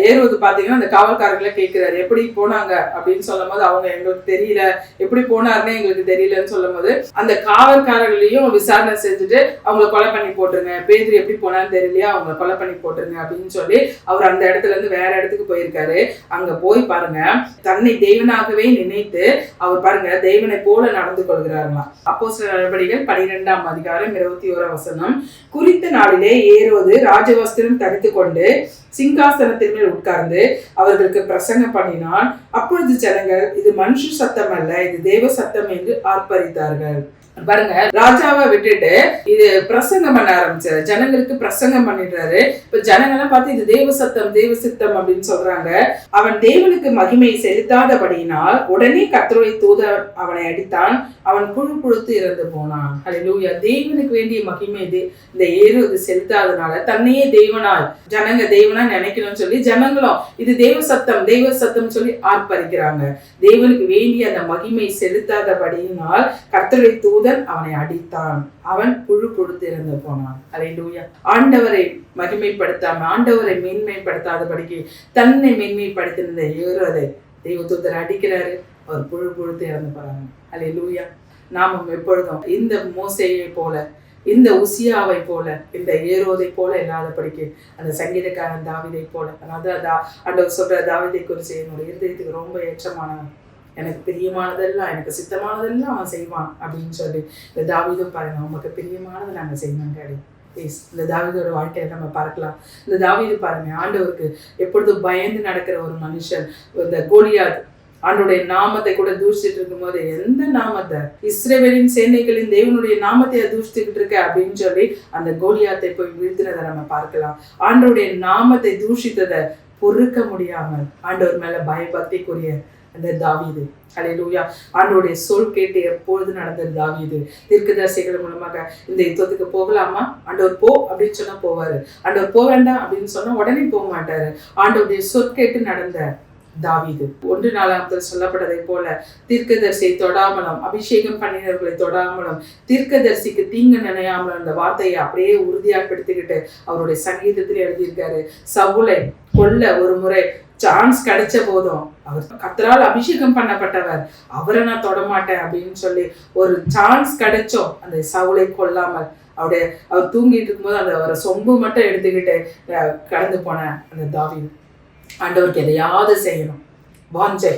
ஏரோது பாத்தீங்கன்னா அந்த காவல்காரர்களை கேட்கிறாரு, எப்படி போனாங்க அப்படின்னு சொல்லும் போது அவங்க எங்களுக்கு தெரியல, எப்படி போனாருன்னு எங்களுக்கு தெரியலன்னு சொல்லும் போது அந்த காவல்காரர்களையும் விசாரணை செஞ்சுட்டு அவங்களை கொலை பண்ணி போட்டுருங்க, பேதுரு எப்படி போனான்னு தெரியலையா, அவங்களை கொலை பண்ணி போட்டுருங்க அப்படின்னு சொல்லி அவர் அந்த இடத்துல இருந்து வேற இடத்துக்கு போயிருக்காரு. அங்க போய் பாருங்க, தன்னை தேவனாகவே நினைத்து அவர் பாருங்க தேவனை போல நடந்து கொள்கிறார்களாம். அப்போஸ்தலர் நடவடிக்கைகள் 12ஆம் அதிகாரம் 21ஆம் வசனம். குறித்த நாளிலே ஏரோது ராஜவஸ்திரம் தரித்து கொண்டு சிங்காசனத்தின் மேல் உட்கார்ந்து அவர்களுக்கு பிரசங்கம் பண்ணினான். அப்பொழுது ஜனங்கள், இது மனுஷ சத்தம் அல்ல, இது தேவ சத்தம் என்று ஆர்ப்பரித்தார்கள். பாருங்க, ராஜாவை விட்டுட்டு இது பிரசங்கம் பண்ண ஆரம்பிச்சாரு, ஜனங்களுக்கு பிரசங்கம் பண்ணிடுறாரு. இப்ப ஜனங்கள்லாம் பார்த்து இது தேவ சத்தம் தேவ சித்தம் அப்படின்னு சொல்றாங்க. அவன் தேவனுக்கு மகிமை செலுத்தாதபடியினால் உடனே கர்த்தருடைய தூதன் அவனை அடித்தான், அவன் புழு புழுத்து இறந்து போனான். அல்லேலூயா. தேவனுக்கு வேண்டிய மகிமை இந்த ஏரோது செலுத்தாதனால தன்னையே தேவனாய் ஜனங்க தேவனா நினைக்கணும்னு சொல்லி ஜனங்களும் இது தேவ சத்தம் சொல்லி ஆர்ப்பரிக்கிறாங்க. தேவனுக்கு வேண்டிய அந்த மகிமை செலுத்தாதபடியினால் கர்த்தருடைய தூதன் அவனை அடித்தான், அவன் புழு புழுத்து இறந்து போனான். அல்லேலூயா. ஆண்டவரை மகிமைப்படுத்தாம ஆண்டவரை மேன்மைப்படுத்தாதபடிக்கு தன்னை மேன்மைப்படுத்தின ஏரோதை தேவதூதர் அடிக்கிறாரு, அவர் புழு புழுத்து இறந்து போறாங்க. அல்லேலூயா. நாமும் எப்பொழுதும் இந்த மோசேயை போல, இந்த உசியாவை போல, இந்த ஏரோதை போல இல்லாதபடிக்கு அந்த சங்கீதக்காரன் தாவீதை போல, அதாவது ஆண்டவர் சொல்ற தாவீதை குறித்து என்னுடைய இருதயத்துக்கு ரொம்ப ஏற்றமானவன், எனக்கு பிரியமானதெல்லாம் எனக்கு சித்தமானதெல்லாம் அவன் செய்வான் அப்படின்னு சொல்லி இந்த தாவீதும் பாருங்க, உமக்கு பிரியமானதை நாங்கள் செய்யணும் கிடையாது. இந்த தாவீதோட வாழ்க்கையை நம்ம பார்க்கலாம். இந்த தாவீது பாருங்க, ஆண்டவருக்கு எப்பொழுதும் பயந்து நடக்கிற ஒரு மனுஷன். இந்த கோலியாத் ஆண்டோடைய நாமத்தை கூட தூஷிச்சுட்டு இருக்கும் போது, எந்த நாமத்தை, இஸ்ரவேலின் சேனைகளின் தேவனுடைய நாமத்தை தூஷிச்சுக்கிட்டு இருக்க அப்படின்னு சொல்லி அந்த கோலியாத்தை போய் வீழ்த்தினதை நம்ம பார்க்கலாம். ஆண்டோடைய நாமத்தை தூஷித்ததை பொறுக்க முடியாமல் ஆண்டவர் மேல பயபக்திக்குரிய அந்த தாவீது. அல்லேலூயா. ஆண்டவருடைய சொல் கேட்டு எப்பொழுது நடந்த தாவீது தீர்க்கதரிசிகள் மூலமாக இந்த யுத்தத்துக்கு போகலாமா, ஆண்டவர் போ அப்படின்னு சொன்னா போவாரு, ஆண்டவர் போக வேண்டாம் அப்படின்னு சொன்னா உடனே போக மாட்டாரு. ஆண்டவருடைய சொல் கேட்டு நடந்த தாவீது. 1 நாளாகமத்தில் சொல்லப்பட்டதை போல தீர்க்கதரிசியை தொடாமலும் அபிஷேகம் பண்ணினவர்களை தொடாமலும் தீர்க்கதரிசிக்கு தீங்கு நினையாமலும் அந்த வார்த்தையை அப்படியே உறுதியாகப்படுத்திக்கிட்டு அவருடைய சங்கீதத்தில் எழுதியிருக்காரு. சவுலை கொல்ல ஒரு முறை சான்ஸ் கிடைச்ச போதும், அவர் கர்த்தரால் அபிஷேகம் பண்ணப்பட்டவர், அவரை நான் தொடமாட்டேன் அப்படின்னு சொல்லி ஒரு சான்ஸ் கிடைச்சோம் அந்த சவுலை கொல்லாமல் அவர் தூங்கிட்டு இருக்கும்போது அந்த அவரை சொம்பு மட்டும் எடுத்துக்கிட்டு கடந்து போன அந்த தாவீது. ஆண்டவருக்கு எதையாவது செய்யணும் வாஞ்சை.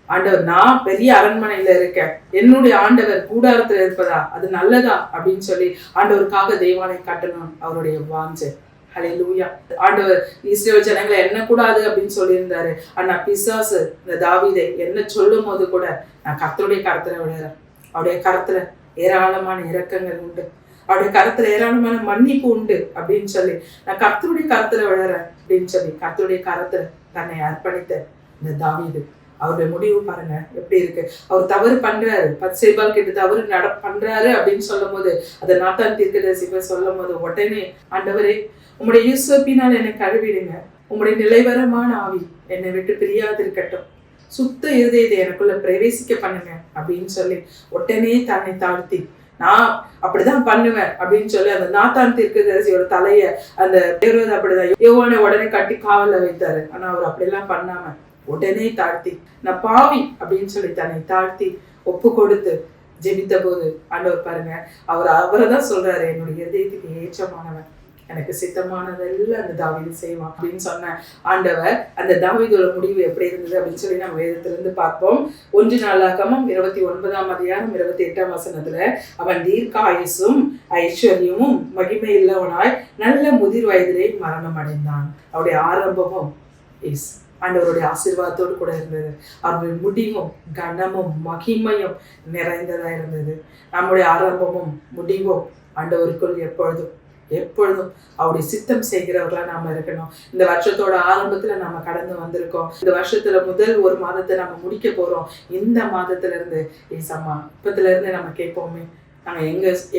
ஆண்டவர், நான் பெரிய அரண்மனையில இருக்கேன், என்னுடைய ஆண்டவர் கூடாரத்துல இருப்பதா, அது நல்லதா அப்படின்னு சொல்லி ஆண்டவருக்காக தெய்வானை கட்டணும் அவருடைய வாஞ்சை. ஹல்லேலூயா. ஆண்டவர் இஸ்ரவேல் ஜனங்களை எண்ணக்கூடாது அப்படின்னு சொல்லியிருந்தாரு. ஆனா பிசாசு இந்த தாவீதை என்ன சொல்லும் போது கூட, நான் கர்த்தருடைய கரத்துல விழுறேன், அவருடைய கரத்துல ஏராளமான இரக்கங்கள் உண்டு, அவருடைய கரத்துல ஏராளமான மன்னிப்பு உண்டு அப்படின்னு சொல்லி நான் கர்த்தருடைய கரத்துல விழுறேன் அப்படின்னு சொல்லி கர்த்தருடைய கரத்துல தன்னை அர்ப்பணித்த இந்த தாவீது. அவருடைய முடிவு பாருங்க எப்படி இருக்கு. அவர் தவறு பண்றாரு, பத்சேபாள் கிட்ட தவறு பண்றாரு அப்படின்னு சொல்லும் போது, அதை நாத்தான் தீர்க்கதரிசி சொல்லும் போது உடனே, ஆண்டவரே உம்முடைய யூசப்பினால் என்னை கழுவிடுங்க, உம்முடைய நிலைவரமான ஆவி என்னை விட்டு பிரியாது இருக்கட்டும், சுத்த இருதயத்தை எனக்குள்ள பிரவேசிக்க பண்ணுங்க அப்படின்னு சொல்லி உடனே தன்னை தாழ்த்தி, நான் அப்படிதான் பண்ணுவேன் அப்படின்னு சொல்லி அந்த நாத்தான் தீர்க்கதரிசியோட தலைய அந்த ஏரோது அப்படிதான் யோவானை உடனே கட்டி காவல்ல வைத்தாரு. ஆனா அவர் அப்படியெல்லாம் பண்ணாம உடனே தாழ்த்தி, நான் பாவி அப்படின்னு சொல்லி தன்னை தாழ்த்தி ஒப்பு கொடுத்து ஜெபித்த போது ஆண்டவர் பாருங்க, அவரை தான் சொல்றாரு, என்னுடைய இதயத்துக்கு ஏற்றமானவன், எனக்கு சித்தமானதெல்லாம் அந்த தாவீது செய்வான் அப்படின்னு சொன்ன ஆண்டவர். அந்த தாவீதோட முடிவு எப்படி இருந்தது அப்படின்னு சொல்லி நம்ம வேதத்திலிருந்து பார்ப்போம். 1 நாளாகமம் 29ஆம் அதிகாரம் 28ஆம் வசனத்துல, அவன் தீர்க்காயுசும் ஐஸ்வர்யமும் மகிமை இல்லவனாய் நல்ல முதிர் வயதிலே மரணம் அடைந்தான். அவருடைய ஆரம்பமும் ஆண்டவருடைய ஆசீர்வாதத்தோடு கூட இருந்தது. அவருடைய முடிவும் கனமும் மகிமையும் நிறைந்ததா இருந்தது. நம்முடைய ஆரம்பமும் முடிவும் ஆண்டவருக்குள் எப்பொழுதும் அவருடைய சித்தம் செய்கிறவர்களா நாம இருக்கணும். இந்த வருஷத்தோட ஆரம்பத்துல நாம கடந்து வந்திருக்கோம். இந்த வருஷத்துல முதல் ஒரு மாதத்தை நம்ம முடிக்க போறோம். இந்த மாதத்துல இருந்து ஏசம்மா இப்பத்துல இருந்து நம்ம கேட்போமே, நாங்க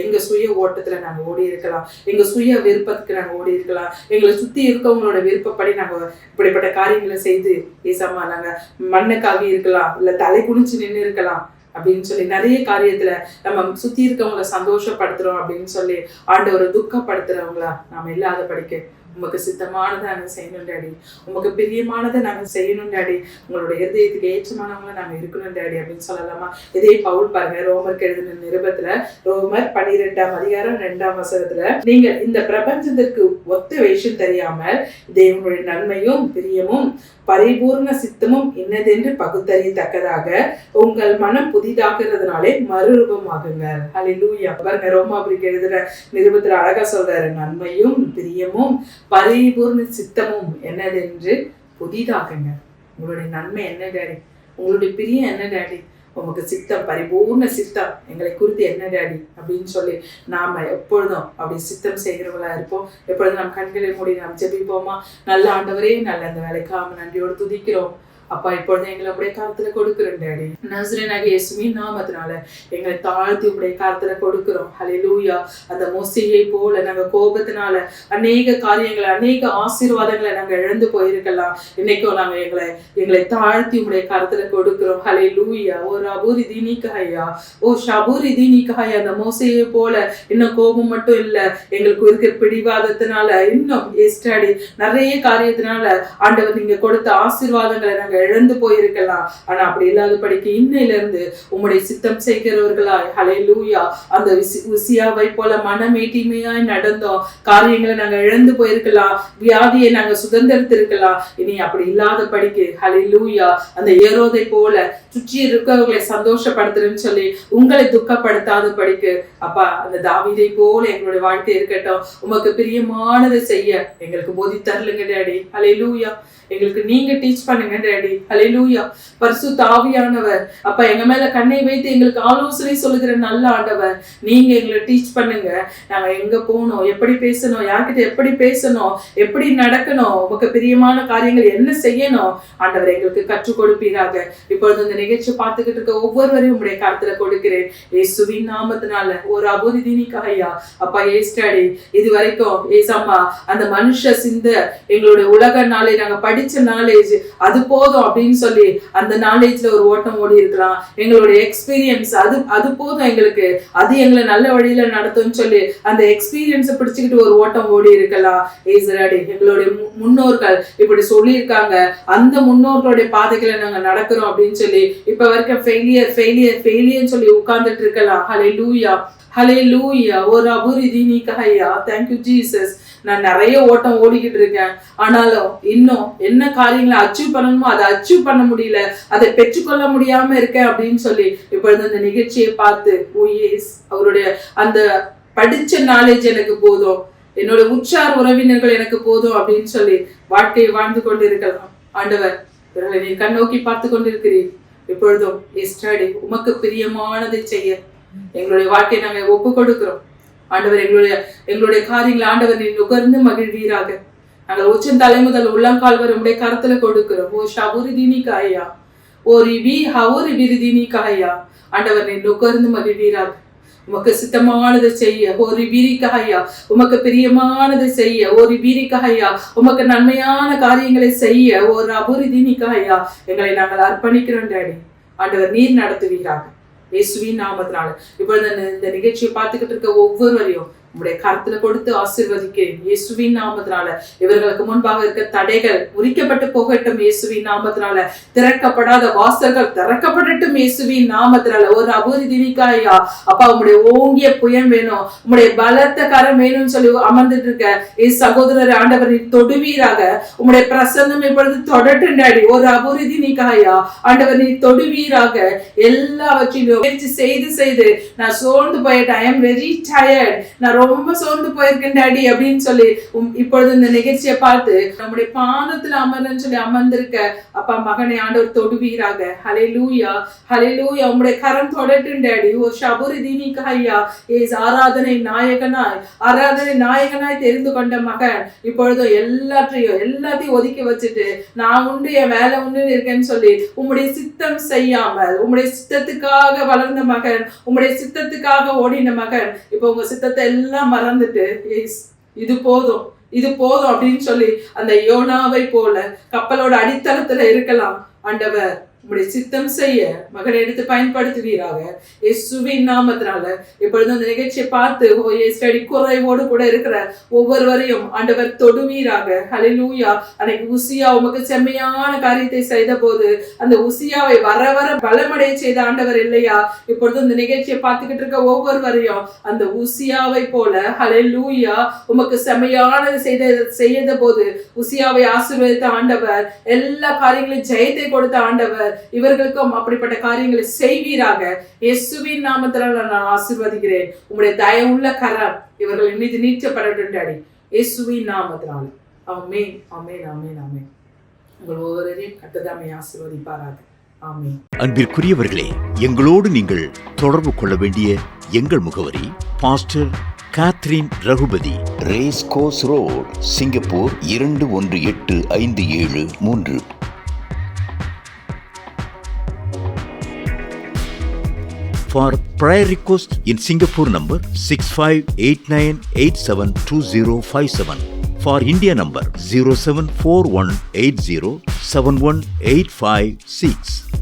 எங்க சுய ஓட்டத்துல நாங்க ஓடி இருக்கலாம், எங்க சுய விருப்பத்துக்கு நாங்க ஓடி இருக்கலாம், எங்களை சுத்தி இருக்கவங்களோட விருப்பப்படி நாங்க இப்படிப்பட்ட காரியங்களை செய்து ஏசம்மா நாங்க மண்ணுக்காக இருக்கலாம், இல்ல தலை குனிச்சு நின்று இருக்கலாம். அப்படின்னு சொல்லி நிறைய காரியத்துல நம்ம சுத்தி இருக்கவங்களை சந்தோஷப்படுத்துறோம் அப்படின்னு சொல்லி ஆண்டவரை துக்கப்படுத்துறவங்களா நாம இல்லாத படிக்க உமக்கு சித்தமானதை நாங்கள் செய்யணும் டாடி, உமக்கு பிரியமானதை நாங்கள் செய்யணும் டாடி, உங்களோட இதயத்துக்கு ஏற்றமானவங்களை நாங்கள் இருக்கணும் டாடி அப்படின்னு சொல்லலாமா? இதே பவுல் பாருங்க, ரோமருக்கு எழுதின நிருபத்துல ரோமர் 12:2 நீங்கள் இந்த பிரபஞ்சத்திற்கு ஒத்த வேஷம் தெரியாமல் தேவனுடைய நன்மையும் பிரியமும் பரிபூர்ண சித்தமும் என்னதென்று பகுத்தறியத்தக்கதாக உங்கள் மனம் புதிதாக்குறதுனாலே மறுரூபமாகுங்கள். ஹல்லேலூயா. பாருங்க, ரோமாபுரிக்கு எழுதுற நிருபத்துல அழகா சொல்றாரு, நன்மையும் பிரியமும் பரிபூர்ண சித்தமும் என்னதென்று புதிதாக்குங்க. உங்களுடைய நன்மை என்ன டாடி? உங்களுடைய பிரியம் என்ன டாடி? உமக்கு சித்தம், பரிபூர்ண சித்தம் எங்களை குறித்து என்ன டாடி அப்படின்னு சொல்லி நாம எப்பொழுதும் அப்படி சித்தம் செய்கிறவங்களா இருப்போம். எப்பொழுதும் நம் கண்களை மூடி நாம் ஜெபிப்போமா? நல்ல ஆண்டவரே, நல்ல அந்த வேலைக்காக நன்றியோடு துதிக்கிறோம். அப்பா, இப்பொழுது எங்களை உடைய கருத்துல கொடுக்கிறோம் டாடி. நசரேயனாகிய இயேசுவின் நாமத்தினால எங்களை தாழ்த்தி உடைய கருத்துல கொடுக்கிறோம். ஹல்லேலூயா. அந்த மோசேயை போல நாங்க கோபத்தினால அநேக காரியங்களை, அநேக ஆசீர்வாதங்களை நாங்க இழந்து போயிருக்கலாம். இன்னைக்கும் நாங்க எங்களை தாழ்த்தி உடைய கருத்துல கொடுக்கிறோம். ஹல்லேலூயா. ஓ ரபூரி தீனிக்காயா, ஓ ஷபூரி தீனிக்காயா. அந்த மோசேயை போல இன்னும் கோபம் மட்டும் இல்ல, எங்களுக்கு இருக்கிற பிடிவாதத்தினால இன்னும் எஸ்டாடி நிறைய காரியத்தினால ஆண்டவர் நீங்க கொடுத்த ஆசீர்வாதங்களை நாங்க இழந்து போயிருக்கலாம். ஆனா அப்படி இல்லாத படிக்க இன்னையில இருந்து உம்முடைய சித்தம் செய்கிறவர்களாய், ஹல்லேலூயா, அந்த உசியாவை போல மனமேட்டிமையாய் நடந்தோம். காரியங்களை நாங்க இழந்து போயிருக்கலாம், வியாதியை நாங்க சுதந்திரத்திருக்கலாம். இனி அப்படி இல்லாத படிக்க ஹல்லேலூயா, அந்த ஏரோதை போல சுற்றி இருக்கிறவர்களை சந்தோஷப்படுத்துறேன்னு சொல்லி உங்களை துக்கப்படுத்தாத படிக்க அப்பா, அந்த தாவீதை போல எங்களுடைய வாழ்க்கை இருக்கட்டும். உமக்கு பிரியமானதை செய்ய எங்களுக்கு போதித்தரலுங்க டாடி. ஹல்லேலூயா. எங்களுக்கு நீங்க டீச் பண்ணுங்க டாடி. ஹல்லேலூயா. பரிசுத்த ஆவியானவர் அப்ப எங்க மேல கண்ணை வைத்து எங்களுக்கு ஆலோசனை சொல்லுகிற நல்ல ஆண்டவர், நீங்க எங்களை டீச் பண்ணுங்க. நாங்க எங்க போகணும், எப்படி பேசணும், யார்கிட்ட எப்படி பேசணும், எப்படி நடக்கணும், உமக்கு பிரியமான காரியங்கள் என்ன செய்யணும் ஆண்டவர் எங்களுக்கு கற்றுக் கொடுப்பீராக. இப்பொழுது இந்த நிகழ்ச்சி பார்த்துக்கிட்டு இருக்க ஒவ்வொருவரையும் உங்களுடைய கருத்துல கொடுக்கிறேன் இயேசுவின் நாமத்தினால. ஒரு அபோதினிக்காயா அப்பா, ஏஸ்டாடி இது வரைக்கும் ஏசம்மா அந்த மனுஷ சிந்த எங்களுடைய உலக நாளை நாங்க படிச்ச நாலேஜ் அது போதும் அப்படின்னு சொல்லி அந்த நாலேஜ்ல ஒரு ஓட்டம் ஓடி இருக்கலாம். எங்களுடைய எக்ஸ்பீரியன்ஸ் அது போதும் எங்களுக்கு, அது எங்களை நல்ல வழியில நடத்தும்னு சொல்லி அந்த எக்ஸ்பீரியன்ஸை பிடிச்சுக்கிட்டு ஒரு ஓட்டம் ஓடி இருக்கலாம். ஏசராடி எங்களுடைய முன்னோர்கள் இப்படி சொல்லியிருக்காங்க, அந்த முன்னோர்களுடைய பாதைகளை நாங்க நடக்கிறோம் அப்படின்னு சொல்லி இப்ப வரைக்கும் ஃபெயிலியர் சொல்லி உட்கார்ந்துட்டு இருக்கலாம். ஹல்லேலூயா. ஹல்லேலூயா. ஒரு அபூரிதீனிக்காயா. Thank you Jesus. நான் நிறைய ஓட்டம் ஓடிக்கிட்டு இருக்கேன், ஆனாலும் இன்னும் என்ன காரியங்களை அச்சீவ் பண்ணணுமோ அதை அச்சீவ் பண்ண முடியல, அதை பெற்றுக்கொள்ள முடியாம இருக்கேன் அப்படின்னு சொல்லி இப்பொழுது இந்த நிகழ்ச்சியை பார்த்து அவருடைய அந்த படிச்ச நாலேஜ் எனக்கு போதும், என்னோட உற்சார் உறவினர்கள் எனக்கு போதும் அப்படின்னு சொல்லி வாழ்க்கையை வாழ்ந்து கொண்டு இருக்கலாம். ஆண்டவர் இவர்களை நீ கண்ணோக்கி பார்த்து கொண்டிருக்கிறீர். இப்பொழுதும் எஸ்டாடி உமக்கு பிரியமானதை செய்ய எங்களுடைய வாழ்க்கையை நாங்கள் ஒப்பு கொடுக்கிறோம். ஆண்டவர் எங்களுடைய காரியங்களை ஆண்டவர் நீ நுகர்ந்து மகிழ்வீராக. நாங்கள் உச்சம் தலைமுதல் உள்ளங்கால் வரை உடைய கருத்துல கொடுக்கிறோம். ஓ ஷபுரிதீனிக்காயா, ஓ ரிபி ஹவுரி விரிதீனிக்காயா. ஆண்டவர் நீ நுகர்ந்து மகிழ்வீராக. உமக்கு சித்தமானதை செய்ய ஒரு பீரிக்காயா, உமக்கு பிரியமானதை செய்ய ஒரு பீரிக்காயா, உமக்கு நன்மையான காரியங்களை செய்ய ஒரு அபுரிதீனிக்காயா எங்களை நாங்கள் அர்ப்பணிக்கிறோம் டாடி. ஆண்டவர் நீர் நடத்துவீராக இயேசுவின் நாமத்தினால. இப்பொழுது இந்த நிகழ்ச்சியை பார்த்துக்கிட்டு இருக்க ஒவ்வொருவரையும் உங்களுடைய கருத்துல கொடுத்து ஆசீர்வதிக்கிறேன் இயேசுவின் நாமத்தினால. இவர்களுக்கு முன்பாக இருக்க தடைகள் முறிக்கப்பட்டு போகட்டும் இயேசுவின் நாமத்தினால. திறக்கப்படாத வாசல்கள் திறக்கப்படட்டும் இயேசுவின் நாமத்தினால. ஒரு அபூரிதீனிக்காயா அப்பா, உங்களுடைய ஓங்கிய புயம் வேணும், உங்களுடைய பலத்த கரம் வேணும்னு சொல்லி அமர்ந்துட்டு இருக்க சகோதரர் ஆண்டவர் தொடுவீராக. உங்களுடைய பிரசன்னம் இப்பொழுது தொடட்டும் டாடி. ஒரு அபூரிதீனிக்காயா ஆண்டவர் நீ தொடுவீராக. எல்லாவற்றிலும் முயற்சி செய்து நான் சோர்ந்து போயிட்டேன், ஐ எம் வெரி டயர்ட், நான் ரொம்ப சோர்ந்து போயிருக்கேன் டாடி அப்படின்னு சொல்லி இப்பொழுது இந்த நிகழ்ச்சியை பார்த்து நம்முடைய பாதத்துல அமர்ன்னு சொல்லி அமர்ந்திருக்க அப்பா மகனை ஆண்டவர் தொடுவீராக. ஹல்லேலூயா. ஹல்லேலூயா. உங்களுடைய கரம் தொடட்டும் டாடி. ஓ ஷபுரிதீனிக்காயா. ஆராதனை நாயகனாய் தெரிந்து கொண்ட மகன் இப்பொழுது எல்லாத்தையும் ஒதுக்கி வச்சுட்டு நான் உண்டு என் வேலை உண்டுன்னு இருக்கேன்னு சொல்லி உங்களுடைய சித்தம் செய்யாமல் உங்களுடைய சித்தத்துக்காக வளர்ந்த மகன், உங்களுடைய சித்தத்துக்காக ஓடின மகன் இப்ப உங்க சித்தத்தை எல்லாம் மறந்துட்டு இது போதும் அப்படின்னு சொல்லி அந்த யோனாவை போல கப்பலோட அடித்தளத்துல இருக்கலாம். ஆண்டவர் உங்களுடைய சித்தம் செய்ய மகனை எடுத்து பயன்படுத்துவீராக இயேசுவின் நாமத்தினால. இப்பொழுது அந்த நிகழ்ச்சியை பார்த்து ஸ்டடி குறைவோடு கூட இருக்கிற ஒவ்வொருவரையும் ஆண்டவர் தொடுவீராக. ஹல்லேலூயா. அன்னைக்கு உசியா உமக்கு செம்மையான காரியத்தை செய்த போது அந்த உசியாவை வர வர பலமடைய செய்த ஆண்டவர் இல்லையா? இப்பொழுது இந்த நிகழ்ச்சியை பார்த்துக்கிட்டு இருக்க ஒவ்வொருவரையும் அந்த உசியாவை போல ஹல்லேலூயா உமக்கு செம்மையானது செய்த போது உசியாவை ஆசீர்வதித்த ஆண்டவர், எல்லா காரியங்களையும் ஜெயத்தை கொடுத்த ஆண்டவர், இவர்களுக்கும் அப்படிப்பட்ட காரியங்களை செய்வீராக. இயேசுவின் நாமத்தினால் நான் ஆசீர்வதிக்கிறேன். உங்களுடைய தயவுள்ள கரம் இவர்கள் மீது நீட்டப்படட்டும் டாடி, இயேசுவின் நாமத்தினால். ஆமென், ஆமென், ஆமென், ஆமென். உங்கள் ஒவ்வொருவரையும் கர்த்தர் ஆசீர்வதிப்பாராக. ஆமென். அன்பிற்குரியவர்களே, எங்களோடு நீங்கள் தொடர்பு கொள்ள வேண்டிய எங்கள் முகவரி pastor Catherine Raghupathi, race course road, Singapore 218573. For prayer request in Singapore number 6589872057. For India number 074180718556.